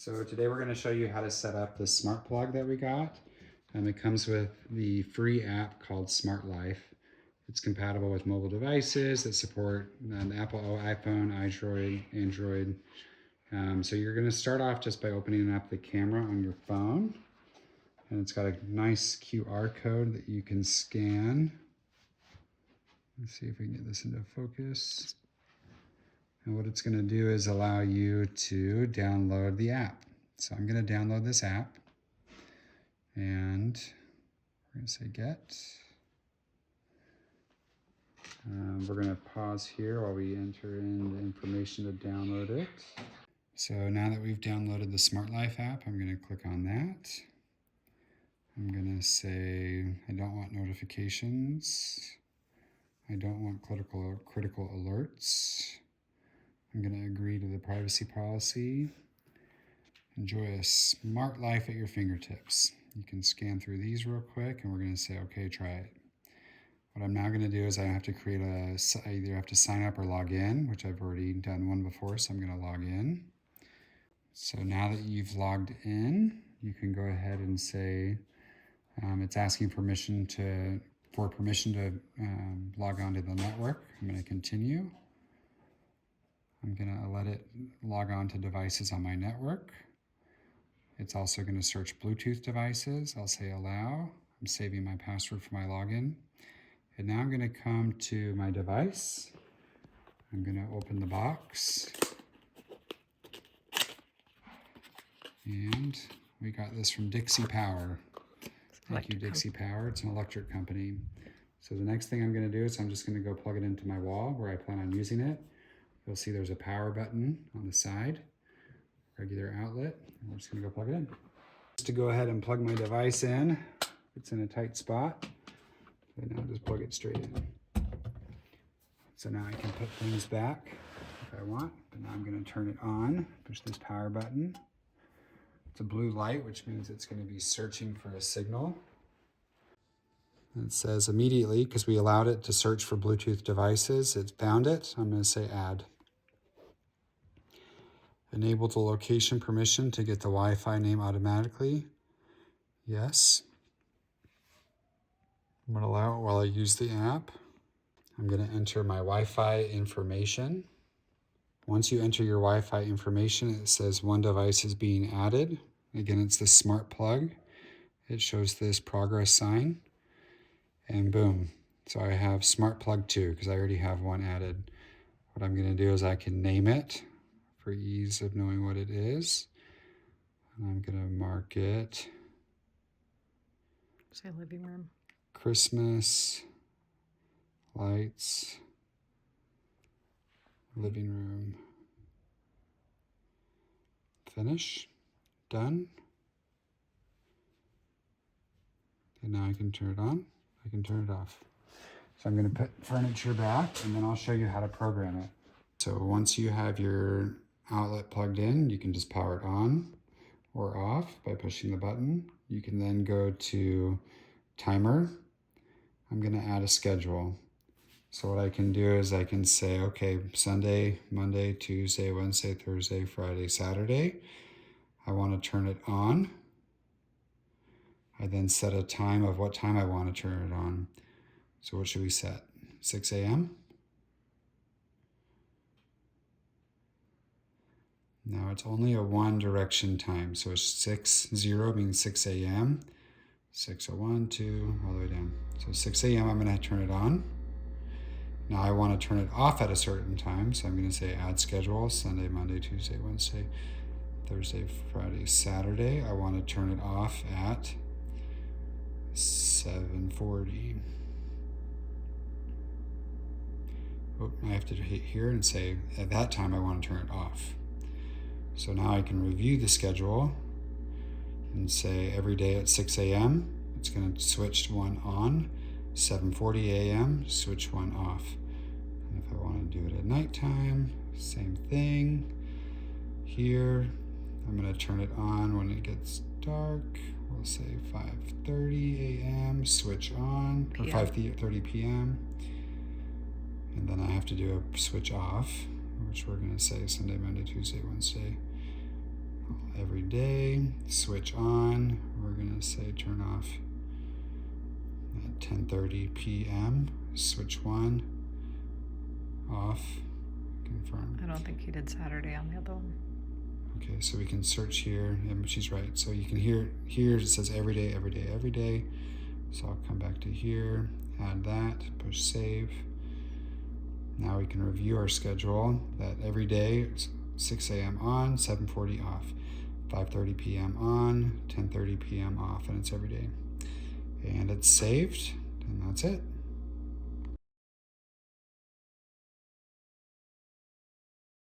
So today we're going to show you how to set up the smart plug that we got. It comes with the free app called Smart Life. It's compatible with mobile devices that support an Apple iPhone, Android. So you're going to start off just by opening up the camera on your phone. And it's got a nice QR code that you can scan. Let's see if we can get this into focus. And what it's going to do is allow you to download the app. So I'm going to download this app, and we're going to say get. We're going to pause here while we enter in the information to download it. So now that we've downloaded the Smart Life app, I'm going to click on that. I'm going to say I don't want notifications. I don't want critical alerts. I'm going to agree to the privacy policy. Enjoy a smart life at your fingertips. You can scan through these real quick, and we're going to say, okay, try it. What I'm now going to do is I have to create I either have to sign up or log in, which I've already done one before, so I'm going to log in. So now that you've logged in, you can go ahead and say, it's asking for permission to log on to the network. I'm going to continue. I'm going to let it log on to devices on my network. It's also going to search Bluetooth devices. I'll say allow. I'm saving my password for my login. And now I'm going to come to my device. I'm going to open the box. And we got this from Dixie Power. Thank you, Dixie Power. It's an electric company. So the next thing I'm going to do is I'm just going to go plug it into my wall where I plan on using it. You'll see there's a power button on the side, regular outlet. And we're just going to go plug it in. Just to go ahead and plug my device in, it's in a tight spot. And now just plug it straight in. So now I can put things back if I want. But now I'm going to turn it on, push this power button. It's a blue light, which means it's going to be searching for a signal. And it says immediately, because we allowed it to search for Bluetooth devices, it's found it. I'm going to say add. Enable the location permission to get the Wi-Fi name automatically. Yes. I'm going to allow it while I use the app. I'm going to enter my Wi-Fi information. Once you enter your Wi-Fi information, it says one device is being added. Again, it's the smart plug. It shows this progress sign. And boom. So I have smart plug 2 because I already have one added. What I'm going to do is I can name it for ease of knowing what it is. And I'm going to mark it. Say living room. Christmas lights, living room, finish, done. And now I can turn it on, I can turn it off. So I'm going to put furniture back, and then I'll show you how to program it. So once you have your outlet plugged in, you can just power it on or off by pushing the button. You can then go to timer. I'm going to add a schedule. So what I can do is I can say, okay, Sunday, Monday, Tuesday, Wednesday, Thursday, Friday, Saturday. I want to turn it on. I then set a time of what time I want to turn it on. So what should we set? 6 a.m.? Now it's only a one direction time. So it's 6-0 means 6 a.m. 6:01, 2, all the way down. So 6 a.m. I'm going to turn it on. Now I want to turn it off at a certain time, so I'm going to say add schedule, Sunday, Monday, Tuesday, Wednesday, Thursday, Friday, Saturday. I want to turn it off at 7:40. Oh, I have to hit here and say at that time I want to turn it off. So now I can review the schedule and say every day at 6 a.m. it's going to switch one on. 7:40 a.m. switch one off. And if I want to do it at nighttime, same thing. Here, I'm going to turn it on when it gets dark. We'll say 5:30 a.m. switch on, or 5:30 p.m. And then I have to do a switch off, which we're going to say Sunday, Monday, Tuesday, Wednesday, every day, switch on. We're gonna say turn off at 10:30 p.m. Switch 1, off, confirm. I don't think he did Saturday on the other one. Okay, so we can search here, and she's right. So you can hear here it says every day, every day, every day. So I'll come back to here, add that, push save. Now we can review our schedule that every day, 6 a.m. on, 7:40 off, 5:30 p.m. on, 10:30 p.m. off, and it's every day. And it's saved, and that's it.